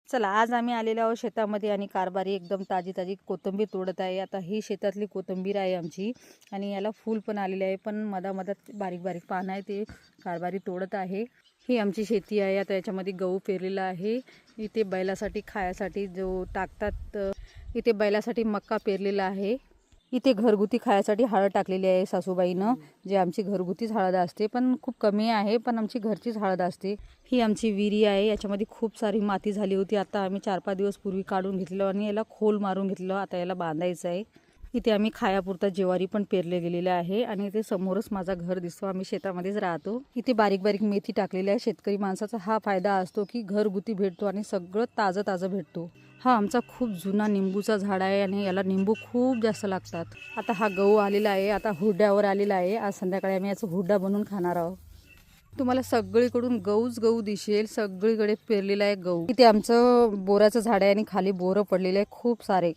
चला, आज आम्ही आलेलो आहोत शेतामध्ये आणि कारभारी एकदम ताजी ताजी कोथिंबीर तोडत आहे. आता ही शेतातली कोथिंबीर आहे आमची आणि याला फूल पण आलेले आहे, पण मधामधात बारीक बारीक पानं आहे ते कारभारी तोडत आहे. ही आमची शेती आहे. आता याच्यामध्ये गहू पेरलेला आहे. इथे बैलासाठी खायासाठी जो टाकतात, इथे बैलासाठी मक्का पेरलेला आहे. इथे घरगुती खायासाठी हळद टाकलेली आहे सासूबाईनं, जे आमची घरगुतीच हळद असते, पण खूप कमी आहे, पण आमची घरचीच हळद असते. ही आमची विहिरी आहे. याच्यामध्ये खूप सारी माती झाली होती. आता आम्ही 4-5 दिवस पूर्वी काढून घेतलं आणि याला खोल मारून घेतलं. आता याला बांधायचं आहे. इथे आम्ही खायापुरता ज्वारी पण पेरले गेलेले आहे आणि इथे समोरच माझा घर दिसतो. आम्ही शेतामध्येच राहतो. इथे बारीक बारीक मेथी टाकलेली आहे. शेतकरी माणसाचा हा फायदा असतो की घरगुती भेटतो आणि सगळं ताजं ताजं भेटतो. हा आमचा खूप जुना निंबूचा झाड आहे आणि याला निंबू खूप जास्त लागतात. आता हा गहू आलेला आहे, आता हुरड्यावर आलेला आहे. आज संध्याकाळी आम्ही याचा हुरडा बनवून खाणार आहोत. तुम्हाला सगळीकडून गहूच गहू दिसेल. सगळीकडे पेरलेला आहे गहू. इथे आमचं बोराचं झाड आहे आणि खाली बोरं पडलेले आहे खूप सारे.